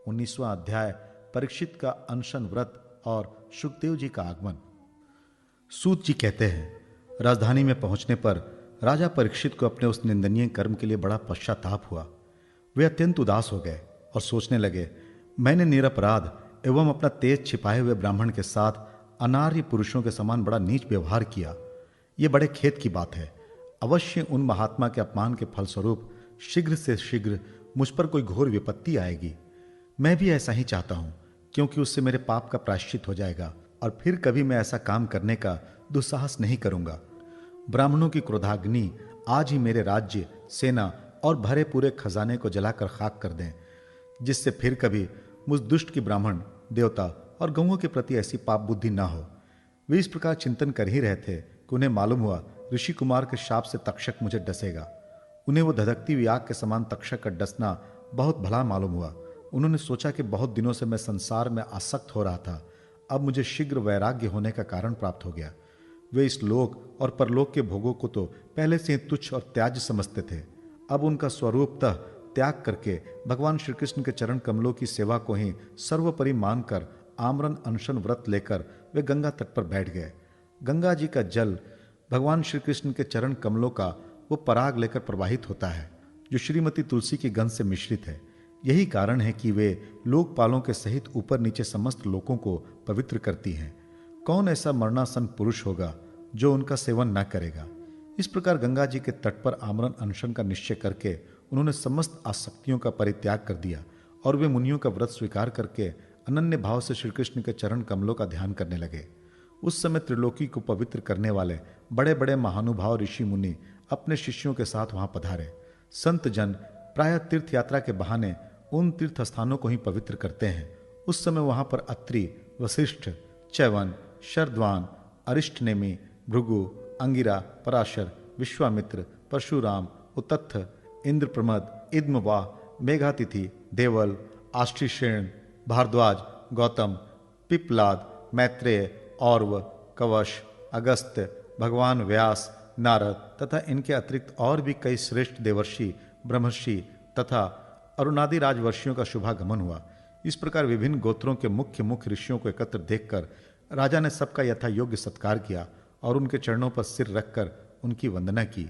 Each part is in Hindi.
19वां अध्याय परीक्षित का अनशन व्रत और सुखदेव जी का आगमन। सूत जी कहते हैं, राजधानी में पहुंचने पर राजा परीक्षित को अपने उस निंदनीय कर्म के लिए बड़ा पश्चाताप हुआ। वे अत्यंत उदास हो गए और सोचने लगे, मैंने निरपराध एवं अपना तेज छिपाए हुए ब्राह्मण के साथ अनार्य पुरुषों के समान बड़ा नीच व्यवहार किया। ये बड़े खेद की बात है। अवश्य उन महात्मा के अपमान के फलस्वरूप शीघ्र से शीघ्र मुझ पर कोई घोर विपत्ति आएगी। मैं भी ऐसा ही चाहता हूं, क्योंकि उससे मेरे पाप का प्रायश्चित हो जाएगा और फिर कभी मैं ऐसा काम करने का दुस्साहस नहीं करूंगा। ब्राह्मणों की क्रोधाग्नि आज ही मेरे राज्य, सेना और भरे पूरे खजाने को जलाकर खाक कर दें, जिससे फिर कभी मुझ दुष्ट की ब्राह्मण, देवता और गौओं के प्रति ऐसी पाप बुद्धि ना हो। वे इस प्रकार चिंतन कर ही रहे थे कि उन्हें मालूम हुआ ऋषि कुमार के शाप से तक्षक मुझे डसेगा। उन्हें वो धधकती हुई आग के समान तक्षक का डसना बहुत भला मालूम हुआ। उन्होंने सोचा कि बहुत दिनों से मैं संसार में आसक्त हो रहा था, अब मुझे शीघ्र वैराग्य होने का कारण प्राप्त हो गया। वे इस लोक और परलोक के भोगों को तो पहले से ही तुच्छ और त्याज्य समझते थे। अब उनका स्वरूपतः त्याग करके भगवान श्री कृष्ण के चरण कमलों की सेवा को ही सर्वोपरि मानकर आमरण अनशन व्रत लेकर वे गंगा तट पर बैठ गए। गंगा जी का जल भगवान श्री कृष्ण के चरण कमलों का वो पराग लेकर प्रवाहित होता है, जो श्रीमती तुलसी की गंध से मिश्रित है। यही कारण है कि वे लोकपालों के सहित ऊपर नीचे समस्त लोगों को पवित्र करती हैं। कौन ऐसा मरणासन पुरुष होगा जो उनका सेवन न करेगा। इस प्रकार गंगा जी के तट पर आमरण अनशन का निश्चय करके उन्होंने समस्त आसक्तियों का परित्याग कर दिया और वे मुनियों का व्रत स्वीकार करके अनन्य भाव से श्री कृष्ण के चरण कमलों का ध्यान करने लगे। उस समय त्रिलोकी को पवित्र करने वाले बड़े बड़े महानुभाव ऋषि मुनि अपने शिष्यों के साथ वहां पधारे। संत जन प्रायः तीर्थ यात्रा के बहाने उन तीर्थ स्थानों को ही पवित्र करते हैं। उस समय वहां पर अत्रि, वशिष्ठ, च्यवन, शरद्वान, अरिष्टनेमि, भृगु, अंगिरा, पराशर, विश्वामित्र, परशुराम, उतत्थ, इंद्रप्रमद, इद्मवा, मेघातिथि, देवल, आष्टिशेण, भारद्वाज, गौतम, पिप्लाद, मैत्रेय, औरव, कवश, अगस्त्य, भगवान व्यास, नारद तथा इनके अतिरिक्त और भी कई श्रेष्ठ देवर्षि, ब्रह्मर्षि तथा अरुणादि राजवर्षियों का शुभागमन हुआ। इस प्रकार विभिन्न गोत्रों के मुख्य मुख्य ऋषियों को एकत्र देखकर राजा ने सबका यथा योग्य सत्कार किया और उनके चरणों पर सिर रखकर उनकी वंदना की।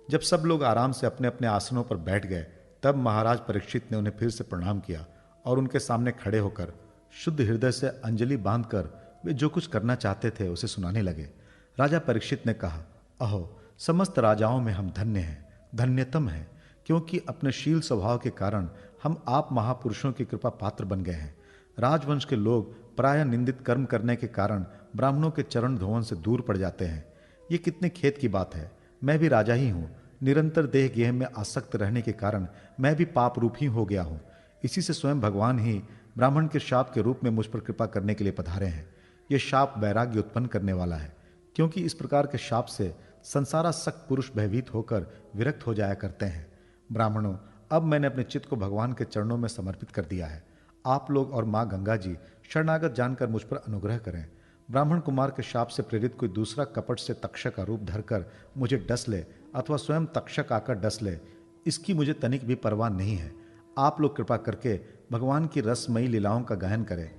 जब सब लोग आराम से अपने अपने आसनों पर बैठ गए, तब महाराज परीक्षित ने उन्हें फिर से प्रणाम किया और उनके सामने खड़े होकर शुद्ध हृदय से अंजलि बांधकर वे जो कुछ करना चाहते थे उसे सुनाने लगे। राजा परीक्षित ने कहा, अहो, समस्त राजाओं में हम धन्य हैं, धन्यतम हैं, क्योंकि अपने शील स्वभाव के कारण हम आप महापुरुषों की कृपा पात्र बन गए हैं। राजवंश के लोग प्रायः निंदित कर्म करने के कारण ब्राह्मणों के चरण धोवन से दूर पड़ जाते हैं। ये कितने खेद की बात है। मैं भी राजा ही हूँ। निरंतर देह गेह में आसक्त रहने के कारण मैं भी पाप रूप ही हो गया हूँ। इसी से स्वयं भगवान ही ब्राह्मण के शाप के रूप में मुझ पर कृपा करने के लिए पधारे हैं। यह शाप वैराग्य उत्पन्न करने वाला है, क्योंकि इस प्रकार के शाप से संसारासक्त पुरुष भयभीत होकर विरक्त हो जाया करते हैं। ब्राह्मणों, अब मैंने अपने चित्त को भगवान के चरणों में समर्पित कर दिया है। आप लोग और माँ गंगा जी शरणागत जानकर मुझ पर अनुग्रह करें। ब्राह्मण कुमार के शाप से प्रेरित कोई दूसरा कपट से तक्षक का रूप धरकर मुझे डस ले अथवा स्वयं तक्षक आकर डस ले, इसकी मुझे तनिक भी परवाह नहीं है। आप लोग कृपा करके भगवान की रसमयी लीलाओं का गायन करें।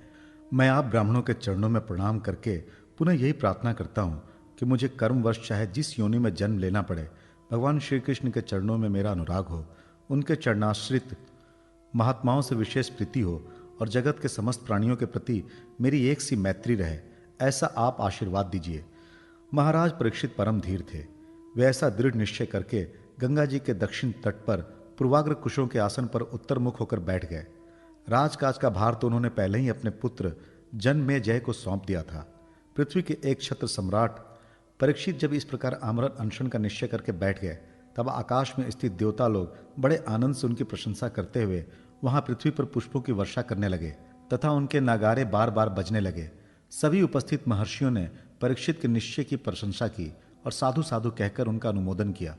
मैं आप ब्राह्मणों के चरणों में प्रणाम करके पुनः यही प्रार्थना करता हूँ कि मुझे कर्मवश चाहे जिस योनि में जन्म लेना पड़े, भगवान श्री कृष्ण के चरणों में मेरा अनुराग हो, उनके चरणाश्रित महात्माओं से विशेष प्रीति हो और जगत के समस्त प्राणियों के प्रति मेरी एक सी मैत्री रहे, ऐसा आप आशीर्वाद दीजिए। महाराज परीक्षित परम धीर थे। वे ऐसा दृढ़ निश्चय करके गंगा जी के दक्षिण तट पर पूर्वाग्र कुशों के आसन पर उत्तरमुख होकर बैठ गए। राजकाज का भार तो उन्होंने पहले ही अपने पुत्र जन्मेजय को सौंप दिया था। पृथ्वी के एक छत्र सम्राट परीक्षित जब इस प्रकार आमरण अनशन का निश्चय करके बैठ गए, तब आकाश में स्थित देवता लोग बड़े आनंद से उनकी प्रशंसा करते हुए वहां पृथ्वी पर पुष्पों की वर्षा करने लगे तथा उनके नगारे बार बार बजने लगे। सभी उपस्थित महर्षियों ने परीक्षित के निश्चय की प्रशंसा की और साधु साधु कहकर उनका अनुमोदन किया।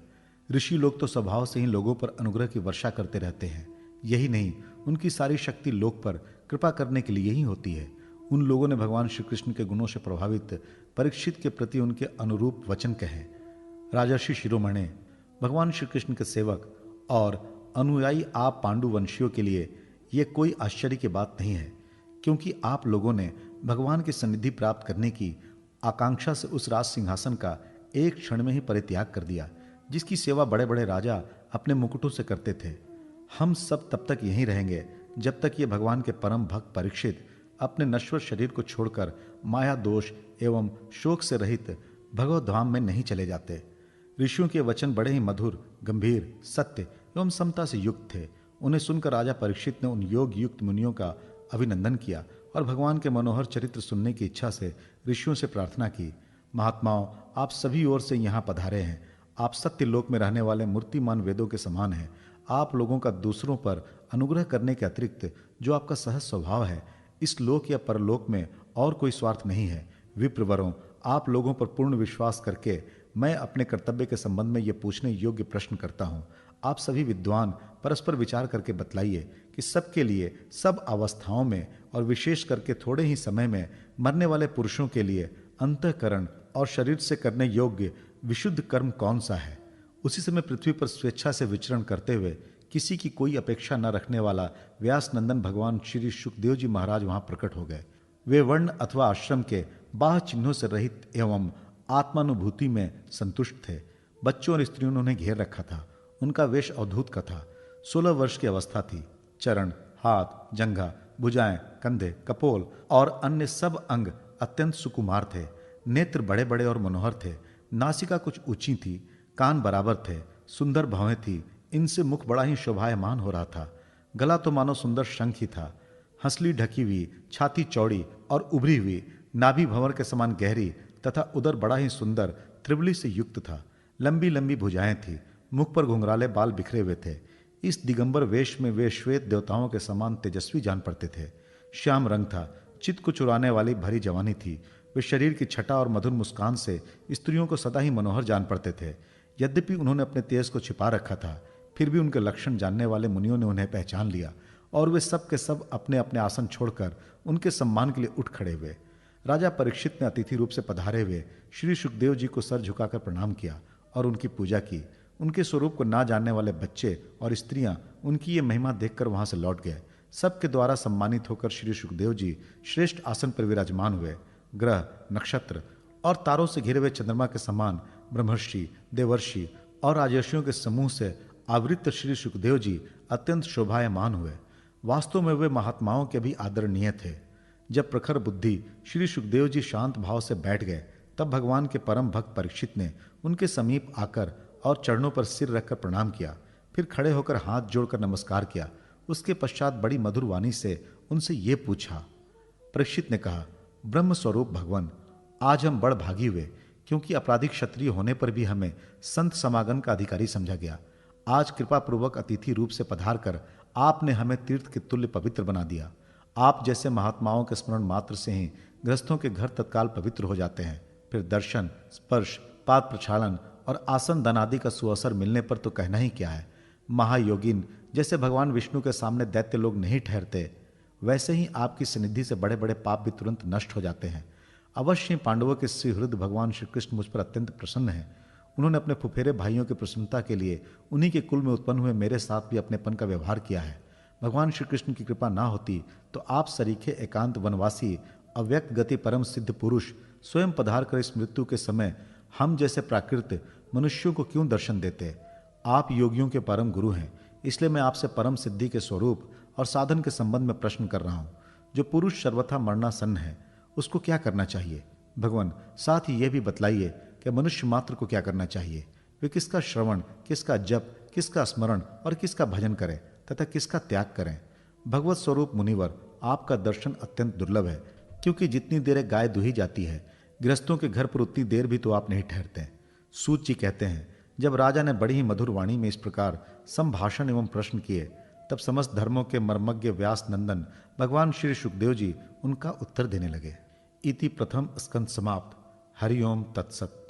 ऋषि लोग तो स्वभाव से ही लोगों पर अनुग्रह की वर्षा करते रहते हैं। यही नहीं, उनकी सारी शक्ति लोक पर कृपा करने के लिए ही होती है। उन लोगों ने भगवान श्री कृष्ण के गुणों से प्रभावित परीक्षित के प्रति उनके अनुरूप वचन कहे। राजर्षि शिरोमणे, भगवान श्री कृष्ण के सेवक और अनुयायी आप पांडुवंशियों के लिए यह कोई आश्चर्य की बात नहीं है, क्योंकि आप लोगों ने भगवान की सन्निधि प्राप्त करने की आकांक्षा से उस राज सिंहासन का एक क्षण में ही परित्याग कर दिया, जिसकी सेवा बड़े बड़े राजा अपने मुकुटों से करते थे। हम सब तब तक यहीं रहेंगे जब तक ये भगवान के परम भक्त परीक्षित अपने नश्वर शरीर को छोड़कर माया दोष एवं शोक से रहित भगवत धाम में नहीं चले जाते। ऋषियों के वचन बड़े ही मधुर, गंभीर, सत्य एवं समता से युक्त थे। उन्हें सुनकर राजा परीक्षित ने उन योग युक्त मुनियों का अभिनंदन किया और भगवान के मनोहर चरित्र सुनने की इच्छा से ऋषियों से प्रार्थना की, महात्माओं, आप सभी ओर से यहाँ पधारे हैं। आप सत्य लोक में रहने वाले मूर्तिमान वेदों के समान हैं। आप लोगों का दूसरों पर अनुग्रह करने के अतिरिक्त जो आपका सहज स्वभाव है, इस लोक या परलोक में और कोई स्वार्थ नहीं है। विप्रवरों, आप लोगों पर पूर्ण विश्वास करके मैं अपने कर्तव्य के संबंध में ये पूछने योग्य प्रश्न करता हूँ। आप सभी विद्वान परस्पर विचार करके बतलाइए कि सबके लिए, सब अवस्थाओं में और विशेष करके थोड़े ही समय में मरने वाले पुरुषों के लिए अंतःकरण और शरीर से करने योग्य विशुद्ध कर्म कौन सा है। उसी समय पृथ्वी पर स्वेच्छा से विचरण करते हुए किसी की कोई अपेक्षा न रखने वाला व्यास नंदन भगवान श्री सुखदेव जी महाराज वहां प्रकट हो गए। वे वर्ण अथवा आश्रम के बाह्य चिन्हों से रहित एवं आत्मानुभूति में संतुष्ट थे। बच्चों और स्त्रियों ने उन्हें घेर रखा था। उनका वेश अवधूत का था। 16 वर्ष की अवस्था थी। चरण, हाथ, जंघा, भुजाएं, कंधे, कपोल और अन्य सब अंग अत्यंत सुकुमार थे। नेत्र बड़े बड़े और मनोहर थे। नासिका कुछ ऊंची थी, कान बराबर थे, सुंदर भवें थी। इनसे मुख बड़ा ही शोभायमान हो रहा था। गला तो मानो सुंदर शंख ही था। हंसली ढकी हुई, छाती चौड़ी और उभरी हुई, नाभि भंवर के समान गहरी तथा उदर बड़ा ही सुंदर त्रिवली से युक्त था। लंबी लंबी भुजाएं थी। मुख पर घुंघराले बाल बिखरे हुए थे। इस दिगंबर वेश में वे श्वेत देवताओं के समान तेजस्वी जान पड़ते थे। श्याम रंग था। चित्त को चुराने वाली भरी जवानी थी। वे शरीर की छटा और मधुर मुस्कान से स्त्रियों को सदा ही मनोहर जान पड़ते थे। यद्यपि उन्होंने अपने तेज को छिपा रखा था, फिर भी उनके लक्षण जानने वाले मुनियों ने उन्हें पहचान लिया और वे सब के सब अपने अपने आसन छोड़कर उनके सम्मान के लिए उठ खड़े हुए। राजा परीक्षित ने अतिथि रूप से पधारे हुए श्री सुखदेव जी को सर झुकाकर प्रणाम किया और उनकी पूजा की। उनके स्वरूप को ना जानने वाले बच्चे और स्त्रियां उनकी ये महिमा देखकर वहां से लौट गए। सबके द्वारा सम्मानित होकर श्री सुखदेव जी श्रेष्ठ आसन पर विराजमान हुए। ग्रह, नक्षत्र और तारों से घिरे हुए चंद्रमा के समान ब्रह्मर्षि, देवर्षि और राजर्षियों के समूह से आवृत श्री सुखदेव जी अत्यंत शोभायमान हुए। वास्तव में वे महात्माओं के भी आदरणीय थे। जब प्रखर बुद्धि श्री सुखदेव जी शांत भाव से बैठ गए, तब भगवान के परम भक्त परीक्षित ने उनके समीप आकर और चरणों पर सिर रखकर प्रणाम किया। फिर खड़े होकर हाथ जोड़कर नमस्कार किया। उसके पश्चात बड़ी मधुर वाणी से उनसे ये पूछा। परीक्षित ने कहा, ब्रह्म स्वरूप भगवान, आज हम बड़ भागी हुए, क्योंकि अपराधी क्षत्रिय होने पर भी हमें संत समागम का अधिकारी समझा गया। आज कृपा पूर्वक अतिथि रूप से पधार कर आपने हमें तीर्थ के तुल्य पवित्र बना दिया। आप जैसे महात्माओं के स्मरण मात्र से ही गृहस्थों के घर तत्काल पवित्र हो जाते हैं। फिर दर्शन, स्पर्श, पाद प्रक्षालन और आसन दान आदि का सुअवसर मिलने पर तो कहना ही क्या है। महायोगिन जैसे भगवान विष्णु के सामने दैत्य लोग नहीं ठहरते, वैसे ही आपकी सन्निधि से बड़े बड़े पाप भी तुरंत नष्ट हो जाते हैं। अवश्य पांडवों के सुहृद भगवान श्री कृष्ण मुझ पर अत्यंत प्रसन्न हैं। उन्होंने अपने फुफेरे भाइयों की प्रसन्नता के लिए उन्हीं के कुल में उत्पन्न हुए मेरे साथ भी अपनेपन का व्यवहार किया है। भगवान श्री कृष्ण की कृपा ना होती तो आप सरीखे एकांत वनवासी अव्यक्त गति परम सिद्ध पुरुष स्वयं पधार कर इस मृत्यु के समय हम जैसे प्राकृत मनुष्यों को क्यों दर्शन देते। आप योगियों के परम गुरु हैं, इसलिए मैं आपसे परम सिद्धि के स्वरूप और साधन के संबंध में प्रश्न कर रहा हूं। जो पुरुष सर्वथा मरणासन्न है, उसको क्या करना चाहिए? भगवान, साथ ही यह भी बतलाइए कि मनुष्य मात्र को क्या करना चाहिए। वे किसका श्रवण, किसका जप, किसका स्मरण और किसका भजन करें तथा किसका त्याग करें। भगवत स्वरूप मुनिवर, आपका दर्शन अत्यंत दुर्लभ है, क्योंकि जितनी देर एक गाय दुही जाती है, गृहस्थों के घर पर उतनी देर भी तो आप नहीं ठहरते। सूत जी कहते हैं, जब राजा ने बड़ी ही मधुर वाणी में इस प्रकार संभाषण एवं प्रश्न किए, तब समस्त धर्मों के मर्मज्ञ व्यास नंदन भगवान श्री सुखदेव जी उनका उत्तर देने लगे। इति प्रथम स्कंद समाप्त। हरि ओम तत्सत।